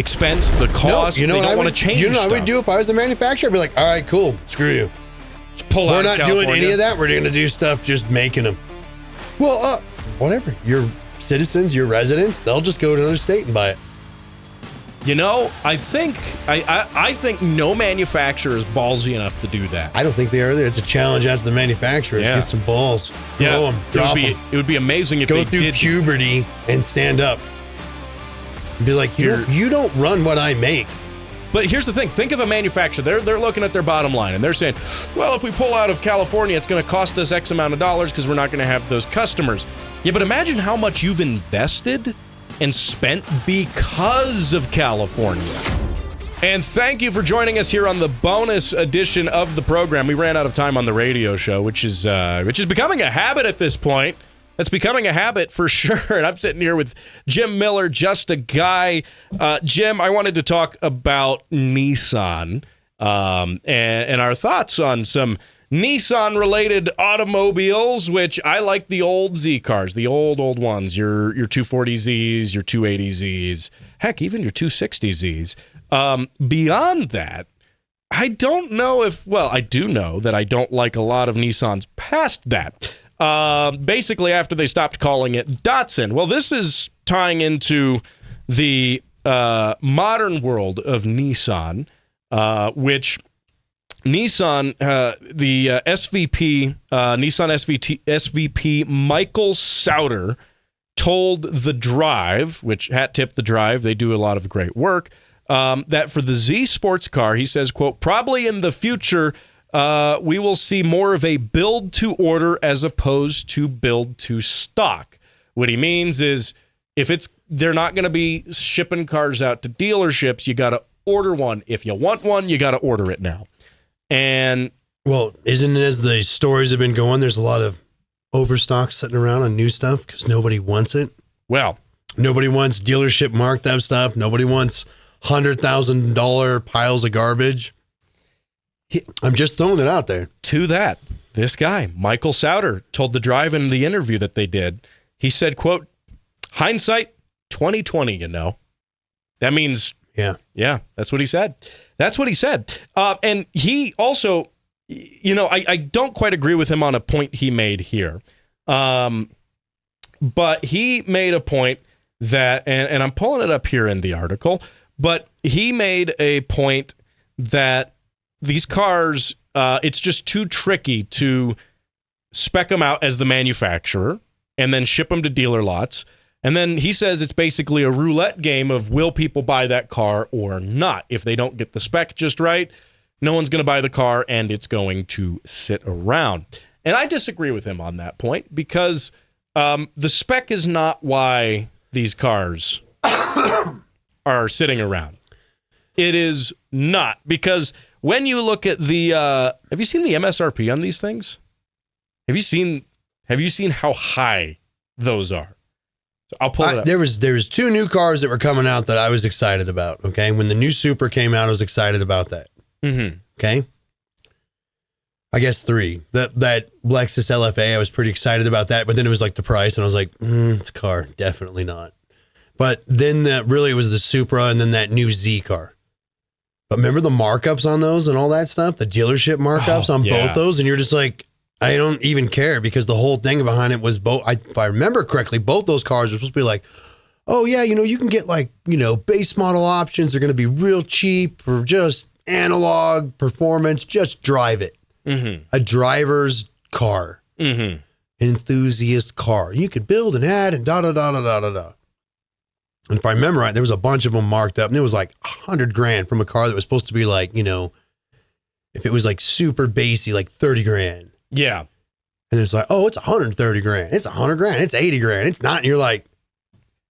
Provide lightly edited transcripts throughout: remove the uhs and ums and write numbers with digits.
expense, the cost. No, they don't want to change You know what I stuff. would do if I was a manufacturer? I'd be like, all right, cool, screw you. Just pull out We're of not doing California. any of that. We're going to do stuff just making them. Well, whatever. Your citizens, your residents, they'll just go to another state and buy it. You know, I think no manufacturer is ballsy enough to do that. I don't think they are either. It's a challenge out to the manufacturers. Yeah. Get some balls. Grow them. Drop them. It would be amazing if Go they through did. puberty and stand up. And be like, you don't run what I make. But here's the thing. Think of a manufacturer. They're looking at their bottom line, and they're saying, well, if we pull out of California, it's going to cost us X amount of dollars because we're not going to have those customers. Yeah, but imagine how much you've invested and spent because of California. And thank you for joining us here on the bonus edition of the program. We ran out of time on the radio show, which is becoming a habit at this point. That's becoming a habit for sure. And I'm sitting here with Jim Miller, just a guy. Jim, I wanted to talk about Nissan and our thoughts on some Nissan-related automobiles, which I like the old Z cars, the old ones, your 240Zs, your 280Zs, heck, even your 260Zs. Beyond that, I don't know I do know that I don't like a lot of Nissans past that. Basically, after they stopped calling it Datsun. Well, this is tying into the modern world of Nissan, which Nissan, the SVP, Nissan SVP Michael Sauter told The Drive, which hat tip The Drive, they do a lot of great work, that for the Z sports car, he says, quote, probably in the future, we will see more of a build to order as opposed to build to stock. What he means is they're not going to be shipping cars out to dealerships, you got to order one. If you want one, you got to order it now. And well, isn't it as the stories have been going, there's a lot of overstock sitting around on new stuff because nobody wants it? Well, nobody wants dealership marked up stuff. Nobody wants $100,000 piles of garbage. I'm just throwing it out there. To that, this guy, Michael Sauter, told The Drive in the interview that they did, he said, quote, hindsight 2020, you know. That means, yeah, that's what he said. That's what he said. And he also, you know, I don't quite agree with him on a point he made here. But he made a point that, and I'm pulling it up here in the article, but he made a point that these cars, it's just too tricky to spec them out as the manufacturer and then ship them to dealer lots. And then he says it's basically a roulette game of will people buy that car or not. If they don't get the spec just right, no one's going to buy the car and it's going to sit around. And I disagree with him on that point because the spec is not why these cars are sitting around. It is not, because when you look at the, have you seen the MSRP on these things? Have you seen how high those are? So I'll pull it up. There was two new cars that were coming out that I was excited about. Okay, when the new Supra came out, I was excited about that. Mm-hmm. Okay, I guess three. That Lexus LFA, I was pretty excited about that, but then it was like the price, and I was like, it's a car, definitely not. But then really it was the Supra, and then that new Z car. But remember the markups on those and all that stuff, the dealership markups on both those, and you're just like, I don't even care, because the whole thing behind it was both. If I remember correctly, both those cars were supposed to be like, oh yeah, you can get like, base model options. They're going to be real cheap for just analog performance. Just drive it. Mm-hmm. A driver's car, enthusiast car. You could build and add and da da da da da da da. And if I remember right, there was a bunch of them marked up, and it was like $100,000 from a car that was supposed to be like, if it was like super basey, like $30,000. Yeah. And it's like, oh, it's $130,000. It's $100,000. It's $80,000. It's not. And you're like,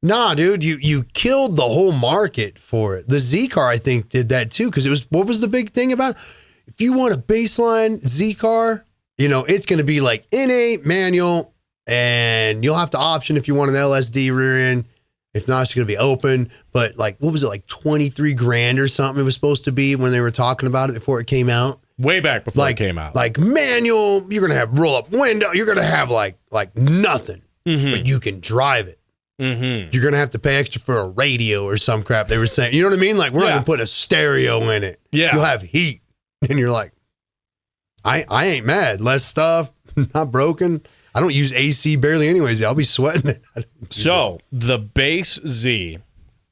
nah, dude, you killed the whole market for it. The Z car, I think, did that too. Cause what was the big thing about it? If you want a baseline Z car, it's going to be like innate manual, and you'll have to option if you want an LSD rear end. If not, it's going to be open. But like, what was it? Like $23,000 or something it was supposed to be when they were talking about it before it came out. Way back before it came out. Like manual, you're going to have roll up window. You're going to have like nothing, but you can drive it. Mm-hmm. You're going to have to pay extra for a radio or some crap. They were saying, you know what I mean? Like, we're not going to put a stereo in it. Yeah. You'll have heat. And you're like, I ain't mad. Less stuff, not broken. I don't use AC barely anyways. I'll be sweating it. So the base Z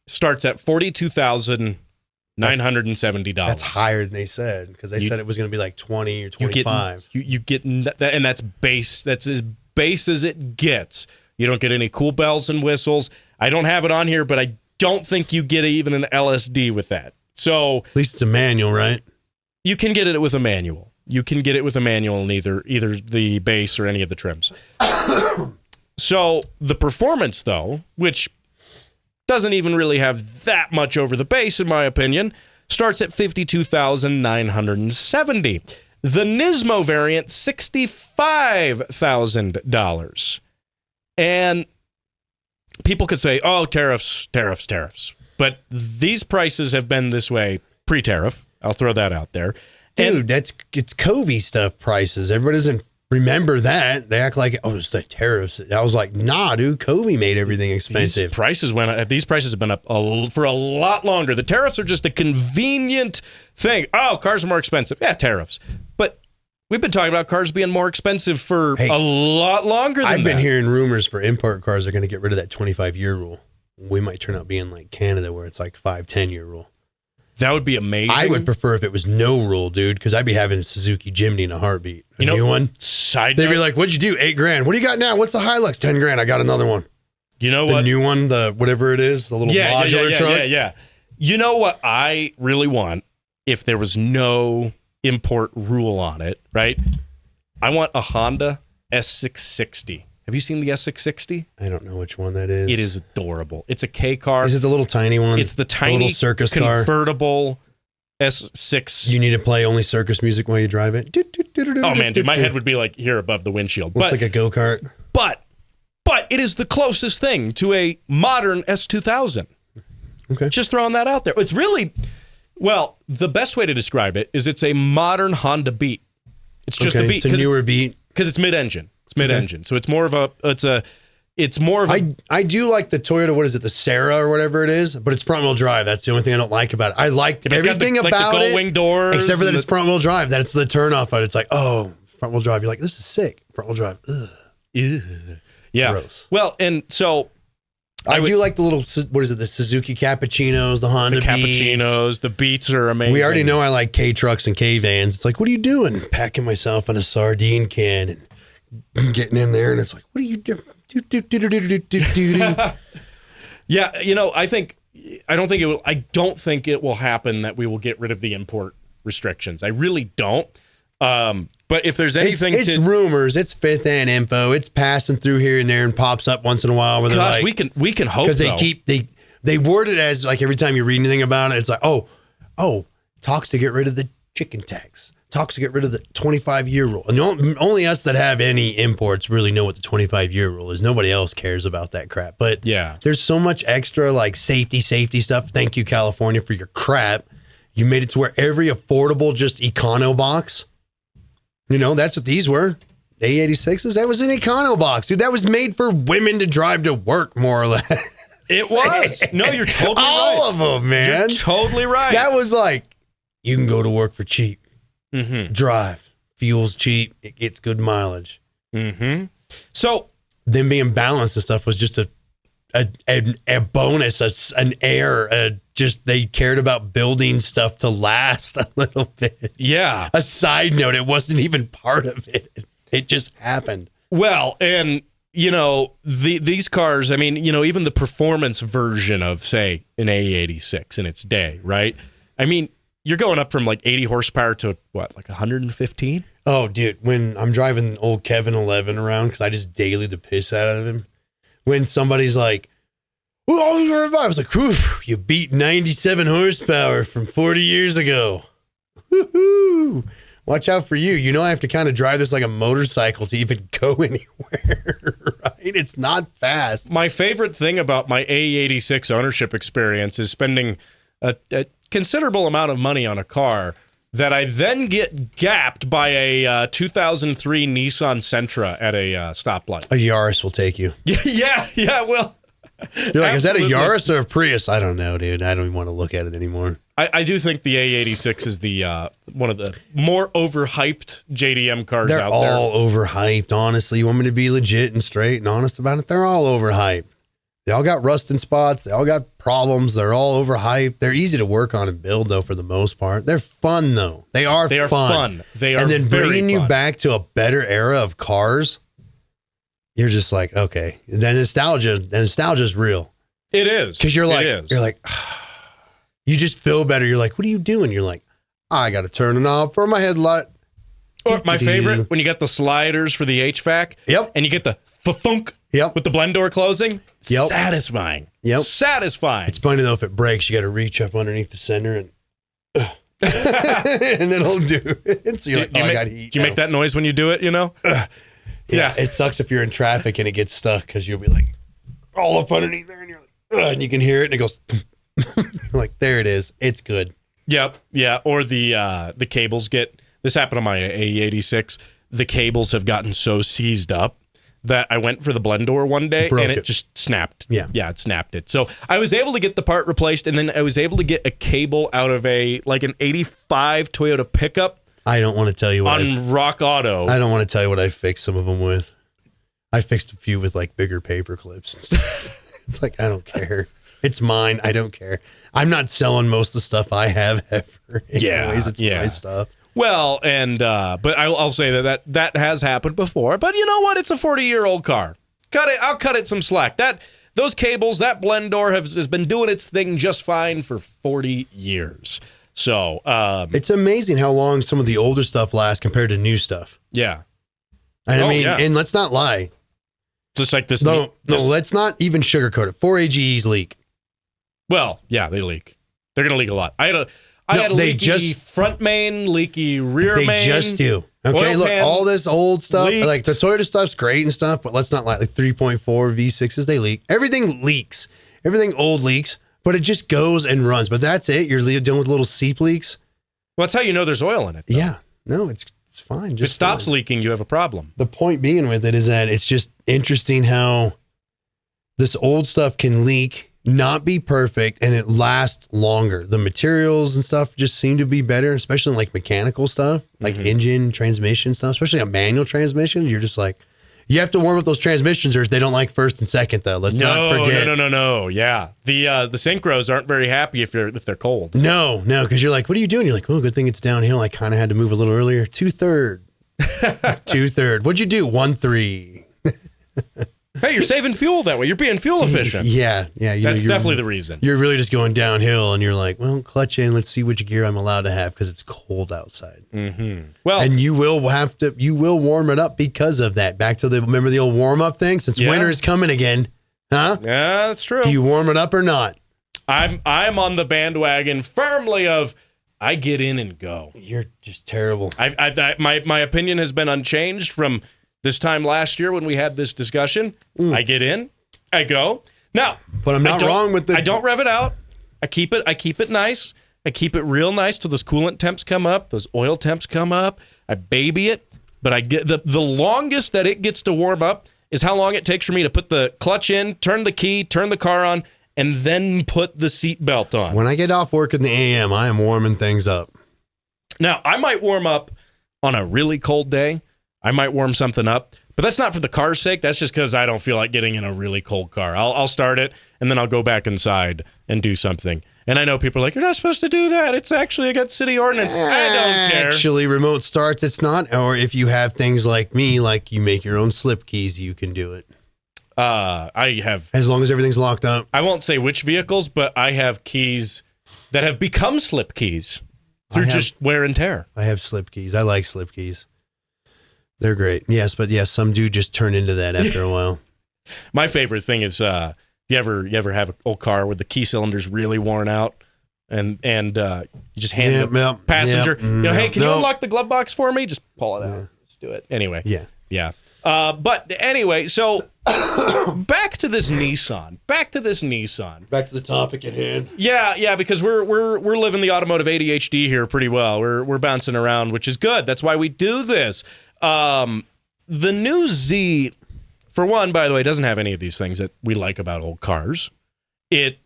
starts at $42,970. That's higher than they said, because they said it was going to be like 20 or 25. You get that, and that's base. That's as base as it gets. You don't get any cool bells and whistles. I don't have it on here, but I don't think you get even an LSD with that. So at least it's a manual, right? You can get it with a manual. You can get it with a manual in either the base or any of the trims. So the performance, though, which doesn't even really have that much over the base, in my opinion, starts at $52,970. The Nismo variant, $65,000. And people could say, oh, tariffs. But these prices have been this way pre-tariff. I'll throw that out there. Dude, it's Covey stuff prices. Everybody doesn't remember that. They act like, oh, it's the tariffs. I was like, nah, dude, Covey made everything expensive. These prices have been up for a lot longer. The tariffs are just a convenient thing. Oh, cars are more expensive. Yeah, tariffs. But we've been talking about cars being more expensive for a lot longer than that. I've been hearing rumors for import cars are going to get rid of that 25-year rule. We might turn out being like Canada, where it's like 5-10-year rule. That would be amazing. I would prefer if it was no rule, dude, because I'd be having a Suzuki Jimny in a heartbeat. New one. Side They'd note, be like, what'd you do? $8,000. What do you got now? What's the Hilux? $10,000. I got another one. You know the what? The new one, the whatever it is, the little modular truck. Yeah. You know what I really want if there was no import rule on it, right? I want a Honda S660. Have you seen the S660? I don't know which one that is. It is adorable. It's a K car. Is it the little tiny one? It's the tiny little circus convertible S6. You need to play only circus music while you drive it. Oh man, dude, my head would be like here above the windshield. Looks like a go-kart. But it is the closest thing to a modern S2000. Okay. Just throwing that out there. It's really, well, the best way to describe it is it's a modern Honda Beat. It's just a Beat. It's a newer Beat. Because it's mid-engine. It's mid-engine. So it's more of a, I do like the Toyota, what is it, the Sarah or whatever it is, but it's front-wheel drive. That's the only thing I don't like about it. I like everything about the gull-wing doors. Except for that it's front-wheel drive. That's the turn-off. It's like, oh, front-wheel drive. You're like, this is sick. Front-wheel drive. Ugh. Ew. Yeah. Gross. Well, and so... I do like the little, what is it, the Suzuki Cappuccinos, the Honda Cappuccinos, the Beats are amazing. We already know I like K-trucks and K-vans. It's like, what are you doing? Packing myself in a sardine can and getting in there, and it's like, what are you doing? Yeah, I don't think it will happen that we will get rid of the import restrictions. I really don't. But if there's anything, it's rumors, it's fifth hand info, it's passing through here and there and pops up once in a while. Where they're like, we can hope, because they word it as like every time you read anything about it, it's like, oh, talks to get rid of the chicken tax, talks to get rid of the 25-year rule, and only us that have any imports really know what the 25-year rule is. Nobody else cares about that crap. But yeah, there's so much extra like safety stuff. Thank you, California, for your crap. You made it to where every affordable just econo box. That's what these were. A86s, that was an econo box. Dude, that was made for women to drive to work, more or less. It was. No, you're totally right. All of them, man. You're totally right. That was like, you can go to work for cheap. Mm-hmm. Drive. Fuel's cheap. It gets good mileage. Mm-hmm. So, them being balanced and stuff was just a bonus, an air, just they cared about building stuff to last a little bit. Yeah. A side note, it wasn't even part of it. It just happened. Well, and, these cars, even the performance version of, say, an A86 in its day, right? You're going up from like 80 horsepower to what, like 115? Oh, dude, when I'm driving old Kevin 11 around, because I just daily the piss out of him. When somebody's like, well, I was like, whew, you beat 97 horsepower from 40 years ago. Woo-hoo. Watch out for you. I have to kind of drive this like a motorcycle to even go anywhere, right? It's not fast. My favorite thing about my A86 ownership experience is spending a considerable amount of money on a car that I then get gapped by a 2003 Nissan Sentra at a stoplight. A Yaris will take you. Yeah, well. You're like, is that a Absolutely. Yaris or a Prius? I don't know, dude. I don't even want to look at it anymore. I do think the A86 is the one of the more overhyped JDM cars They're out all there. overhyped, honestly. You want me to be legit and straight and honest about it? They're all overhyped. They all got rusting spots. They all got problems. They're all overhyped. They're easy to work on and build, though, for the most part. They're fun, though. They are fun. They are and then very bringing you fun. back to a better era of cars, you're just like, okay. The nostalgia's real. It is. Because you're It is. like, you just feel better. You're like, what are you doing? You're like, I got to turn it off for my headlight. Or my favorite, when you get the sliders for the HVAC. Yep. And you get the thunk Yep. with the blend door closing. Yep. Satisfying. Yep. Satisfying. It's funny, though, if it breaks, you got to reach up underneath the center and and it'll do it. So you're like, I got heat. Do you make that noise when you do it, you know? Yeah. It sucks if you're in traffic and it gets stuck because you'll be like all up underneath there and you're like, and you can hear it and it goes, like, there it is. It's good. Yep. Yeah. Or the cables get, this happened on my A86. The cables have gotten so seized up that I went for the blend door one day and it just snapped. Yeah. Yeah, it snapped it. So I was able to get the part replaced, and then I was able to get a cable out of an 85 Toyota pickup I don't want to tell you what on Rock Auto. I don't want to tell you what I fixed some of them with. I fixed a few with like bigger paper clips and stuff. It's like, I don't care. It's mine. I don't care. I'm not selling most of the stuff I have ever. Anyways, it's my stuff. Well, and but I'll say that has happened before. But you know what? It's a 40-year-old car. I'll cut it some slack. Those cables, that blend door has been doing its thing just fine for 40 years. So it's amazing how long some of the older stuff lasts compared to new stuff. Yeah. And I mean, and let's not lie. Just like this. No, let's not even sugarcoat it. 4AGEs leak. Well, yeah, they leak. They're going to leak a lot. I had a leaky front main, leaky rear main. They just do. Okay, look, all this old stuff, leaked. like the Toyota stuff's great and stuff, but let's not lie. Like 3.4 V6s, they leak. Everything leaks. Everything old leaks, but it just goes and runs. But that's it. You're dealing with little seep leaks. Well, that's how you know there's oil in it, though. Yeah. No, it's fine. If it stops leaking, you have a problem. The point being with it is that it's just interesting how this old stuff can leak, not be perfect, and it lasts longer. The materials and stuff just seem to be better, especially like mechanical stuff, like engine, transmission stuff, especially a manual transmission. You're just like, you have to warm up those transmissions or they don't like first and second, though. Let's not forget. No. Yeah. The synchros aren't very happy if they're cold. No, because you're like, what are you doing? You're like, well, good thing it's downhill. I kind of had to move a little earlier. 2/3. 2/3. What'd you do? 1/3. Hey, you're saving fuel that way. You're being fuel efficient. Yeah. That's definitely the reason. You're really just going downhill, and you're like, well, clutch in. Let's see which gear I'm allowed to have because it's cold outside. Mm-hmm. Well, and you will warm it up because of that. Back to remember the old warm up thing. Since winter is coming again, huh? Yeah, that's true. Do you warm it up or not? I'm on the bandwagon firmly of I get in and go. You're just terrible. My opinion has been unchanged from this time last year when we had this discussion. I get in, I go. Now, but I'm not wrong with I don't rev it out. I keep it nice. I keep it real nice till those coolant temps come up, those oil temps come up. I baby it, but I get the longest that it gets to warm up is how long it takes for me to put the clutch in, turn the key, turn the car on, and then put the seat belt on. When I get off work in the AM, I am warming things up. Now, I might warm up on a really cold day. I might warm something up, but that's not for the car's sake. That's just because I don't feel like getting in a really cold car. I'll start it, and then I'll go back inside and do something. And I know people are like, you're not supposed to do that. It's actually against city ordinance. I don't care. Actually, remote starts, it's not. Or if you have things like me, like you make your own slip keys, you can do it. I have. As long as everything's locked up. I won't say which vehicles, but I have keys that have become slip keys through just wear and tear. I have slip keys. I like slip keys. They're great. Yes, but some do just turn into that after a while. My favorite thing is you ever have an old car where the key cylinder's really worn out and you just hand the passenger, hey, can you unlock the glove box for me? Just pull it out. Let's do it. Anyway. Yeah. But anyway, so back to this Nissan. Back to the topic at hand. Yeah, because we're living the automotive ADHD here pretty well. We're bouncing around, which is good. That's why we do this. The new Z For one, by the way, it doesn't have any of these things that we like about old cars. It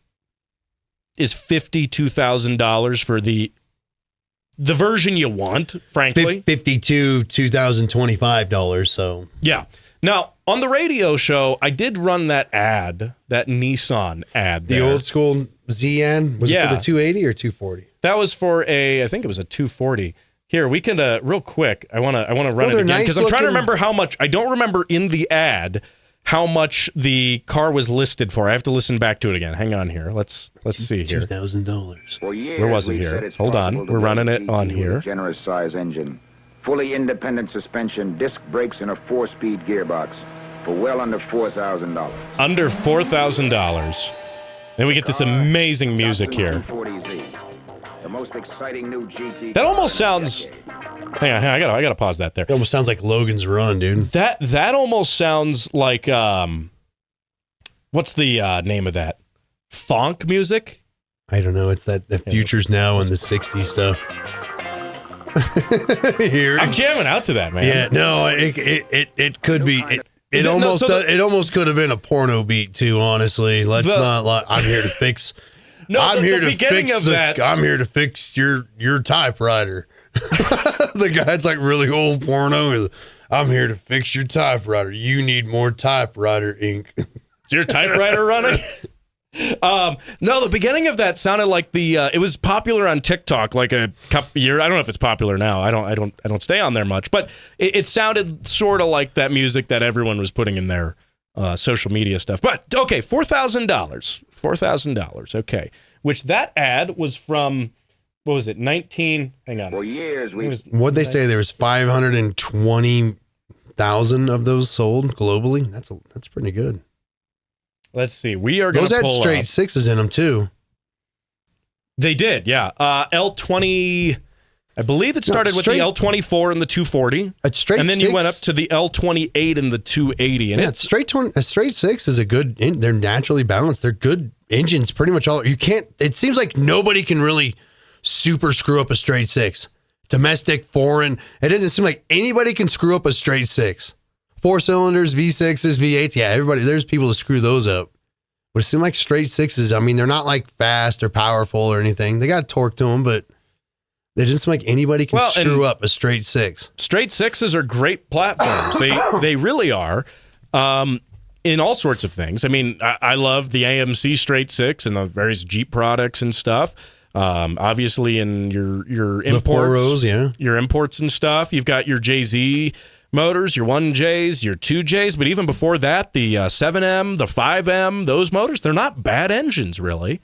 is $52,000 for the version you want, frankly. $52,2025. So yeah. Now on the radio show, I did run that ad, that Nissan ad. The old school Z ad, was it for the 280 or 240? That was for I think it was a 240. Here, we can real quick. I want to run it again because I'm trying to remember how much. I don't remember in the ad how much the car was listed for. I have to listen back to it again. Hang on here. Let's see here. $2,000. Where was it here? Hold on. We're running it on here. Generous size engine, fully independent suspension, disc brakes, and a 4-speed gearbox for well under $4,000. Under $4,000. Then we get this amazing music here. The most exciting new GT. That almost sounds. Hang on, I gotta pause that there. It almost sounds like Logan's Run, dude. That almost sounds like what's the name of that? Funk music? I don't know. It's the Futures Now and the 60s stuff. Here, I'm jamming out to that, man. Yeah, no, it could be. It almost could have been a porno beat too. Honestly, let's not lie. I'm here to fix. No, I'm here to fix your typewriter. The guy's like really old porno. I'm here to fix your typewriter. You need more typewriter ink. Is your typewriter running? No, the beginning of that sounded like it was popular on TikTok like a couple years. I don't know if it's popular now. I don't stay on there much, but it sounded sort of like that music that everyone was putting in their social media stuff. But okay, $4,000. Okay, which that ad was from. What was it? 19. Hang on. For years, what'd they say? There was 520,000 of those sold globally. That's pretty good. Let's see. We are going to pull those had straight sixes in them too. They did, yeah. L20. I believe it started with the L24 and the 240. A straight and then six, you went up to the L28 and the 280. And a straight six is a good. They're naturally balanced. They're good engines. Pretty much all. You can't. It seems like nobody can really super screw up a straight six. Domestic, foreign. It doesn't seem like anybody can screw up a straight six. 4 cylinders, V6s, V8s. Yeah, everybody. There's people to screw those up. But it seems like straight sixes. I mean, they're not like fast or powerful or anything. They got torque to them, but they just seem like anybody can screw up a straight six. Straight sixes are great platforms. They really are. In all sorts of things. I mean, I love the AMC straight six and the various Jeep products and stuff. Obviously, in your imports, the 4Os, yeah, your imports and stuff. You've got your JZ motors, your 1Js, your 2Js, but even before that, the 7M, the 5M, those motors, they're not bad engines, really.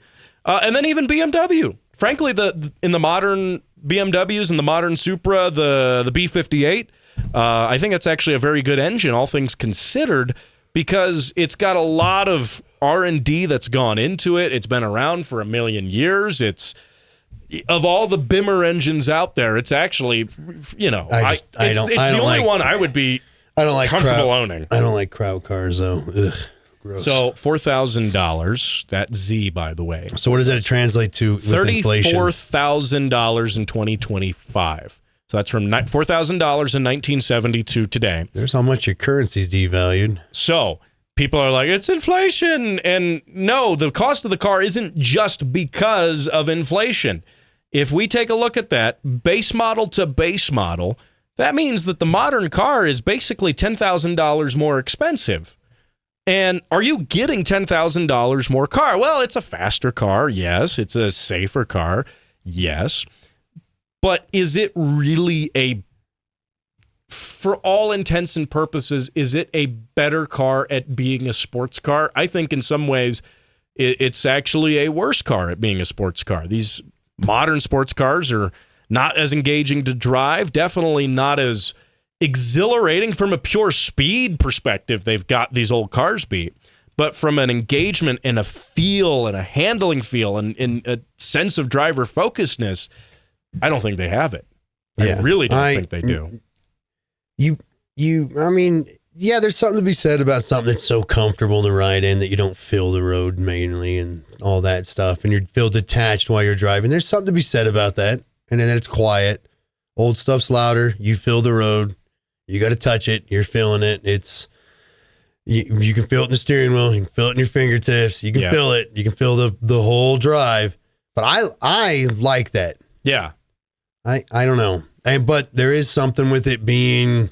And then even BMW. Frankly, in the modern BMWs and the modern Supra, the B58, I think it's actually a very good engine, all things considered, because it's got a lot of R&D that's gone into it. It's been around for 1 million years. It's of all the Bimmer engines out there, it's actually, it's the only one I would be comfortable owning. I don't like crowd cars though. Ugh, gross. So $4,000. That Z, by the way. So what does that translate to with inflation? $34,000 in 2025. So that's from $4,000 in 1970 to today. There's how much your currency's devalued. So people are like, it's inflation. And no, the cost of the car isn't just because of inflation. If we take a look at that, base model to base model, that means that the modern car is basically $10,000 more expensive. And are you getting $10,000 more car? Well, it's a faster car, yes. It's a safer car, yes. But is it really for all intents and purposes, is it a better car at being a sports car? I think in some ways it's actually a worse car at being a sports car. These modern sports cars are not as engaging to drive, definitely not as exhilarating from a pure speed perspective. They've got these old cars beat. But from an engagement and a feel and a handling feel and a sense of driver focusedness, I don't think they have it. I really don't think they do. I mean, yeah, there's something to be said about something that's so comfortable to ride in that you don't feel the road mainly and all that stuff. And you feel detached while you're driving. There's something to be said about that. And then it's quiet. Old stuff's louder. You feel the road. You got to touch it. You're feeling it. You can feel it in the steering wheel. You can feel it in your fingertips. You can feel it. You can feel the whole drive. But I like that. Yeah. I don't know. But there is something with it being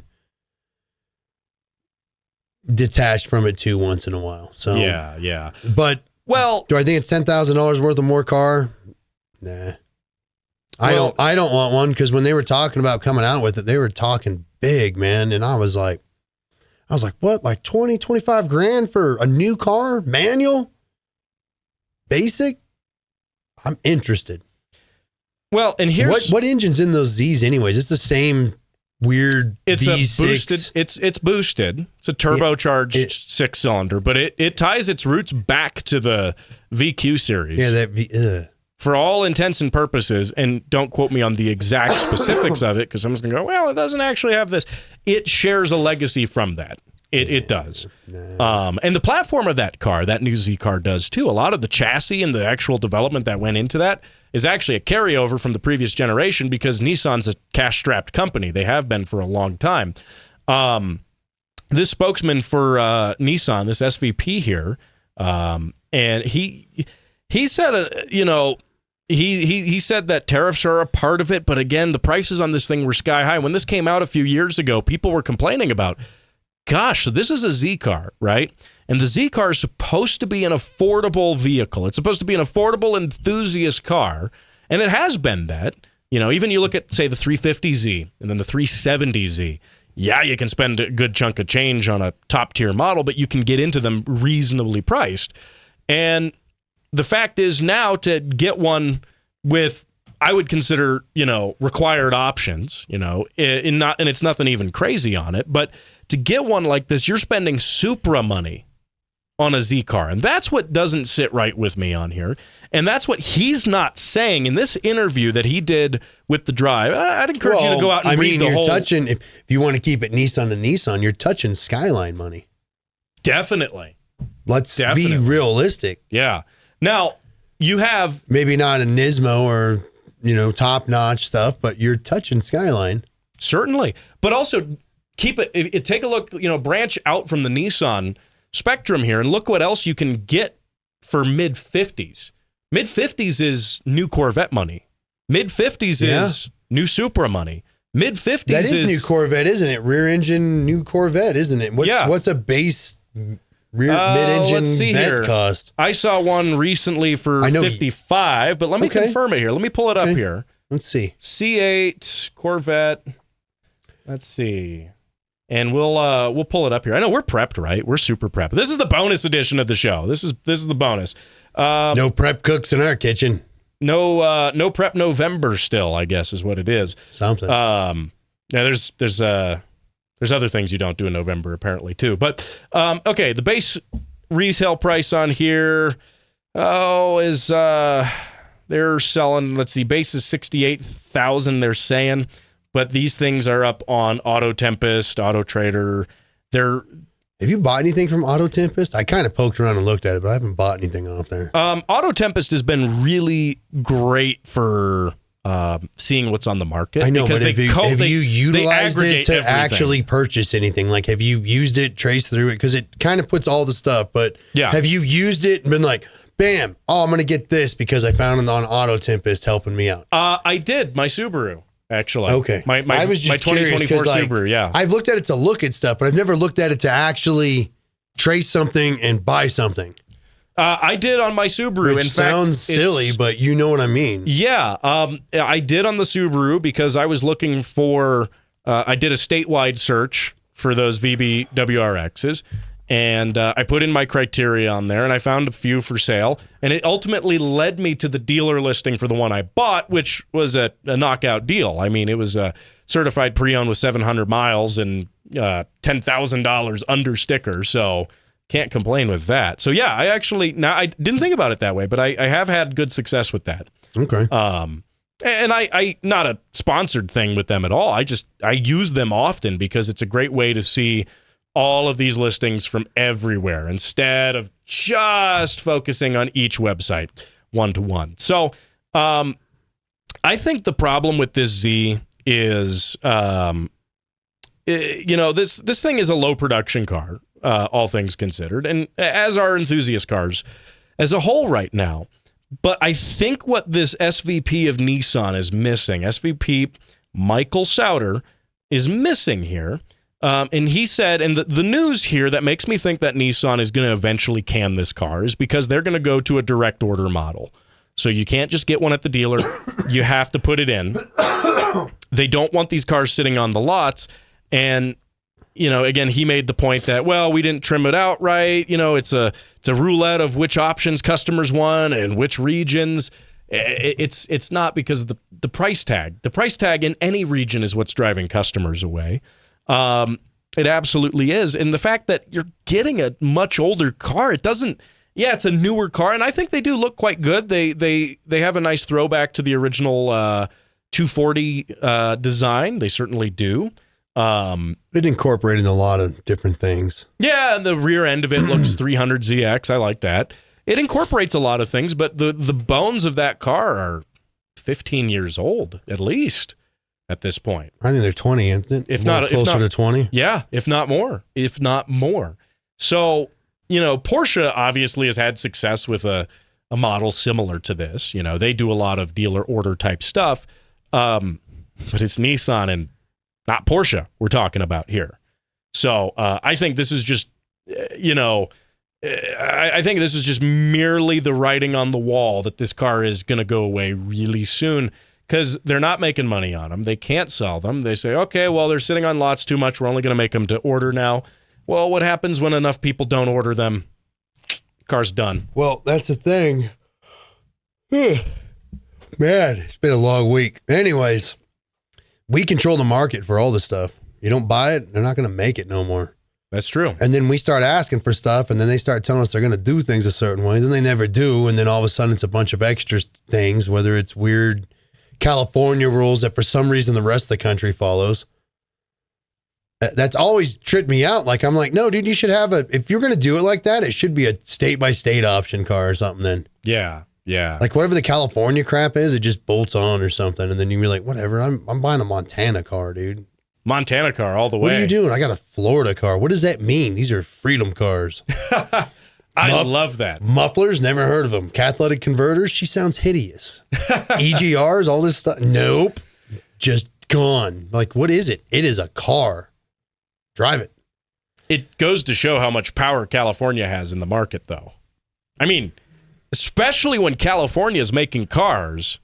detached from it too once in a while. So yeah. But do I think it's $10,000 worth of more car? Nah. I don't want one, because when they were talking about coming out with it, they were talking big, man. And I was like, what? Like 20, 25 grand for a new car? Manual? Basic? I'm interested. Well, and here's what engine's in those Z's anyways? It's the same weird V6. Boosted. It's boosted. It's a turbocharged 6-cylinder, but it ties its roots back to the VQ series. Yeah, for all intents and purposes, and don't quote me on the exact specifics of it, because someone's going to go, well, it doesn't actually have this. It shares a legacy from that. It does. And the platform of that car, that new Z car, does too. A lot of the chassis and the actual development that went into that is actually a carryover from the previous generation, because Nissan's a cash-strapped company. They have been for a long time. This spokesman for Nissan, this SVP here, and he said, he said that tariffs are a part of it, but again, the prices on this thing were sky high. When this came out a few years ago, people were complaining about, gosh, so this is a Z car, right? And the Z car is supposed to be an affordable vehicle. It's supposed to be an affordable enthusiast car, and it has been that. Even you look at, say, the 350Z and then the 370Z. Yeah, you can spend a good chunk of change on a top-tier model, but you can get into them reasonably priced. And the fact is now to get one with, I would consider, required options, and it's nothing even crazy on it, but to get one like this, you're spending Supra money on a Z car. And that's what doesn't sit right with me on here. And that's what he's not saying in this interview that he did with The Drive. I'd encourage you to go out and read the whole... touching, if you want to keep it Nissan to Nissan, you're touching Skyline money. Definitely. Let's be realistic. Yeah. Now, you have... Maybe not a Nismo or, top-notch stuff, but you're touching Skyline. Certainly. But also... take a look, branch out from the Nissan spectrum here and look what else you can get for mid-50s. Mid-50s is new Corvette money. Mid-50s is new Supra money. Mid-50s that is new Corvette, isn't it? Rear engine new Corvette, isn't it? What's a base mid-engine Vette cost? I saw one recently for $55, but let me confirm it here. Let me pull it up here. Let's see. C8 Corvette. Let's see. And we'll pull it up here. I know we're prepped, right? We're super prepped. This is the bonus edition of the show. This is the bonus. No prep cooks in our kitchen. No prep November still, I guess is what it is. Something. There's other things you don't do in November apparently too. But okay, the base retail price on here is they're selling, let's see, base is $68,000 they're saying. But these things are up on Auto Tempest, Auto Trader. Have you bought anything from Auto Tempest? I kind of poked around and looked at it, but I haven't bought anything off there. Auto Tempest has been really great for seeing what's on the market. I know, but have you utilized it to actually purchase anything? Like, have you used it, traced through it? Because it kind of puts all the stuff, but have you used it and been like, bam, I'm going to get this because I found it on Auto Tempest helping me out? I did, my Subaru. Actually, okay. I was just my 2024 Subaru. Yeah, I've looked at it to look at stuff, but I've never looked at it to actually trace something and buy something. I did on my Subaru. Which sounds silly, but you know what I mean. Yeah, I did on the Subaru because I was looking for. I did a statewide search for those VB WRXs. And I put in my criteria on there, and I found a few for sale. And it ultimately led me to the dealer listing for the one I bought, which was a knockout deal. I mean, it was a certified pre-owned with 700 miles and $10,000 under sticker. So can't complain with that. So yeah, I didn't think about it that way, but I have had good success with that. Okay. And I not a sponsored thing with them at all. I use them often because it's a great way to see all of these listings from everywhere instead of just focusing on each website one-to-one. So I think the problem with this Z is, this thing is a low production car. all things considered, and as are enthusiast cars as a whole right now. But I think what this SVP of Nissan is missing, SVP Michael Sauter, is missing here. And he said, and the news here that makes me think that Nissan is going to eventually can this car is because they're going to go to a direct order model. So you can't just get one at the dealer. You have to put it in. They don't want these cars sitting on the lots. And, again, he made the point that, well, we didn't trim it out right. It's a roulette of which options customers want and which regions. It's not because of the price tag. The price tag in any region is what's driving customers away. It absolutely is. And the fact that you're getting a much older car, it's a newer car, and I think they do look quite good. They have a nice throwback to the original 240 design. They certainly do. It incorporated a lot of different things. Yeah, the rear end of it looks 300ZX. I like that. It incorporates a lot of things, but the bones of that car are 15 years old, at least, at this point. I think they're 20, isn't it? If not closer to 20. Yeah, if not more. So, Porsche obviously has had success with a model similar to this. They do a lot of dealer order type stuff, but it's Nissan and not Porsche we're talking about here. So I think this is just, I think this is just merely the writing on the wall that this car is going to go away really soon because they're not making money on them. They can't sell them. They say, okay, well, they're sitting on lots too much. We're only going to make them to order now. Well, what happens when enough people don't order them? Car's done. Well, that's the thing. Man, it's been a long week. Anyways, we control the market for all this stuff. You don't buy it, they're not going to make it no more. That's true. And then we start asking for stuff, and then they start telling us they're going to do things a certain way. Then they never do, and then all of a sudden it's a bunch of extra things, whether it's weird California rules that for some reason the rest of the country follows. That's always tripped me out. Like, I'm like, no, dude, you should have if you're going to do it like that, it should be a state-by-state option car or something then. Yeah. Like, whatever the California crap is, it just bolts on or something, and then you'd be like, whatever, I'm buying a Montana car, dude. Montana car all the way. What are you doing? I got a Florida car. What does that mean? These are freedom cars. I love that. Mufflers, never heard of them. Catalytic converters, she sounds hideous. EGRs, all this stuff. Nope. Just gone. Like, what is it? It is a car. Drive it. It goes to show how much power California has in the market, though. I mean, especially when California is making cars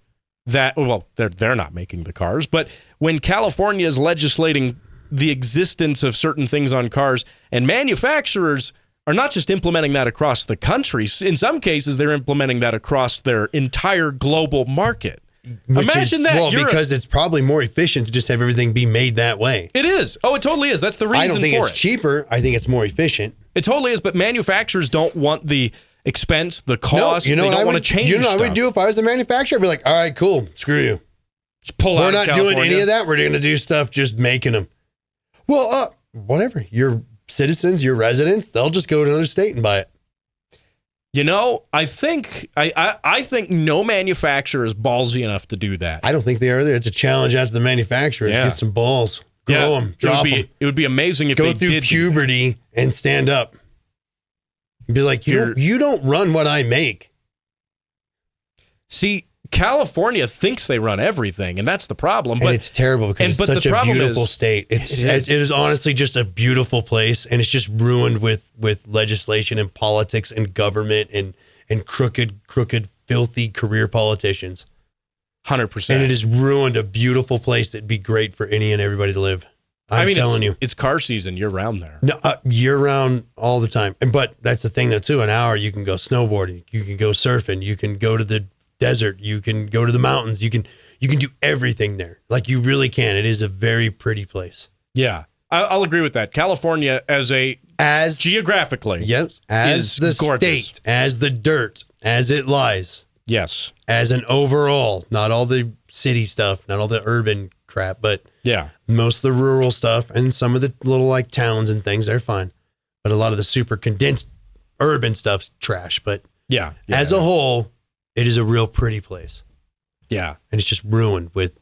that, well, they're not making the cars, but when California is legislating the existence of certain things on cars, and manufacturers are not just implementing that across the country. In some cases, they're implementing that across their entire global market. Imagine that. Well, because it's probably more efficient to just have everything be made that way. It is. Oh, it totally is. That's the reason for it. I don't think it's cheaper. I think it's more efficient. It totally is, but manufacturers don't want the expense, the cost. No, they don't want to change what stuff. I would do if I was a manufacturer? I'd be like, all right, cool, screw you. Just pull out. We're not doing any of that. We're going to do stuff just making them. Well, whatever. Your citizens, your residents, they'll just go to another state and buy it. I think no manufacturer is ballsy enough to do that. I don't think they are either. It's a challenge out to the manufacturers. Yeah. Get some balls. Grow them. Drop them. It would be amazing if go they through did puberty and stand up. Be like, you don't run what I make. See, California thinks they run everything, and that's the problem. But and it's terrible because it's such a beautiful state. It is honestly just a beautiful place, and it's just ruined with legislation and politics and government and crooked, filthy career politicians. 100%. And it has ruined a beautiful place that'd be great for any and everybody to live. I'm telling you. It's car season year-round there. No, year-round all the time. But that's the thing, though, too. An hour, you can go snowboarding. You can go surfing. You can go to the desert. You can go to the mountains. You can do everything there. Like, you really can. It is a very pretty place. Yeah, I'll agree with that. California as geographically, yes, as the gorgeous. State, as the dirt, as it lies. Yes, as an overall, not all the city stuff, not all the urban crap, but yeah, most of the rural stuff and some of the little like towns and things, they're fine. But a lot of the super condensed urban stuff's trash. But yeah. As a whole, it is a real pretty place. Yeah. And it's just ruined with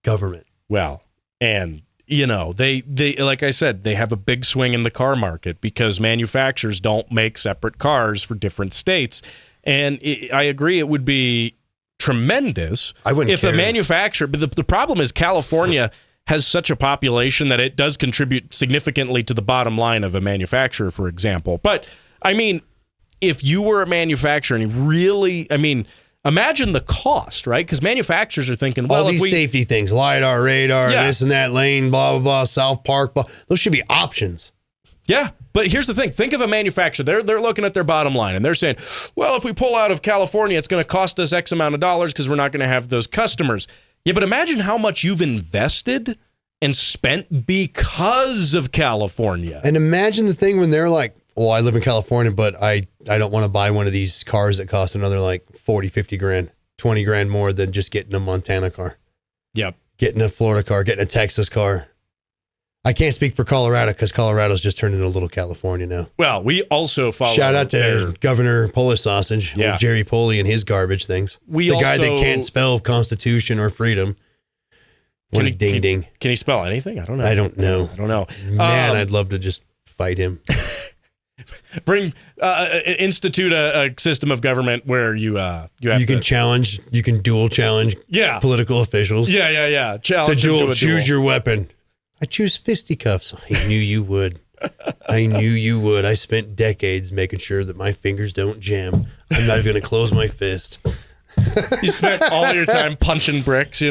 government. Well, and they like I said, they have a big swing in the car market because manufacturers don't make separate cars for different states. And I agree it would be tremendous if the manufacturer, but the problem is California has such a population that it does contribute significantly to the bottom line of a manufacturer, for example. But, I mean, if you were a manufacturer and really, imagine the cost, right? Because manufacturers are thinking, well, all these safety things, LiDAR, radar, this and that, lane, blah, blah, blah, South Park, blah. Those should be options. Yeah, but here's the thing. Think of a manufacturer. They're looking at their bottom line, and they're saying, well, if we pull out of California, it's going to cost us X amount of dollars because we're not going to have those customers. Yeah, but imagine how much you've invested and spent because of California. And imagine the thing when they're like, well, I live in California, but I don't want to buy one of these cars that cost another like 40, 50 grand, 20 grand more than just getting a Montana car. Yep. Getting a Florida car, getting a Texas car. I can't speak for Colorado because Colorado's just turned into a little California now. Well, we also follow. Shout out to Governor Polish Sausage, Jerry Poley and his garbage things. The guy that can't spell Constitution or freedom. What a ding. Can he spell anything? I don't know. I don't know. Man, I'd love to just fight him. Institute a system of government where you can challenge, you can dual challenge political officials. Yeah. Challenge to duel, choose your weapon. I choose fisticuffs. I knew you would. I spent decades making sure that my fingers don't jam. I'm not even going to close my fist. You spent all your time punching bricks,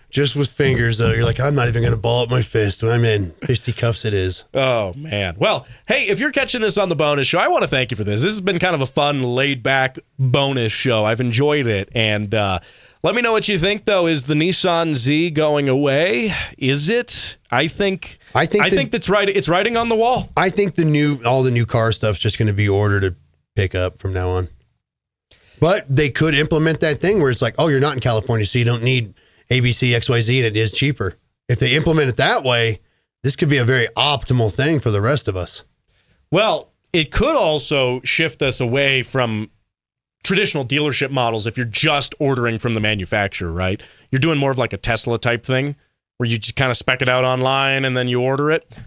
Just with fingers, though. You're like, I'm not even going to ball up my fist when I'm in fisticuffs. It is. Oh, man. Well, hey, if you're catching this on the bonus show, I want to thank you for this. This has been kind of a fun, laid-back bonus show. I've enjoyed it. And let me know what you think, though. Is the Nissan Z going away? Is it? I think that's right. It's writing on the wall. I think all the new car stuff's just going to be ordered to pick up from now on. But they could implement that thing where it's like, oh, you're not in California, so you don't need ABC, XYZ, and it is cheaper. If they implement it that way, this could be a very optimal thing for the rest of us. Well, it could also shift us away from traditional dealership models if you're just ordering from the manufacturer, right? You're doing more of like a Tesla type thing where you just kind of spec it out online and then you order it.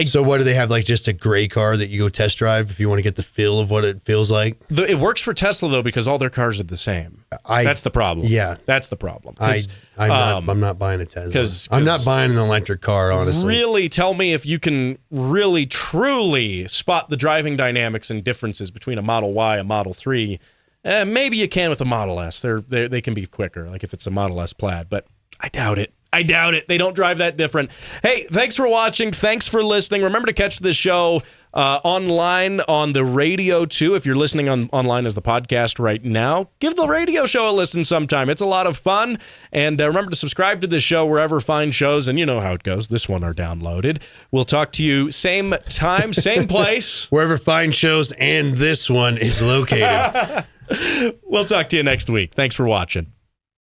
So what do they have, like just a gray car that you go test drive if you want to get the feel of what it feels like? It works for Tesla, though, because all their cars are the same. That's the problem. Yeah. That's the problem. I'm not buying a Tesla. I'm not buying an electric car, honestly. Really tell me if you can really, truly spot the driving dynamics and differences between a Model Y, a Model 3. Maybe you can with a Model S. They can be quicker, like if it's a Model S Plaid, but I doubt it. They don't drive that different. Hey, thanks for watching. Thanks for listening. Remember to catch this show online on the radio, too. If you're listening online as the podcast right now, give the radio show a listen sometime. It's a lot of fun. And remember to subscribe to the show wherever fine shows. And you know how it goes. This one are downloaded. We'll talk to you same time, same place. Wherever fine shows and this one is located. We'll talk to you next week. Thanks for watching.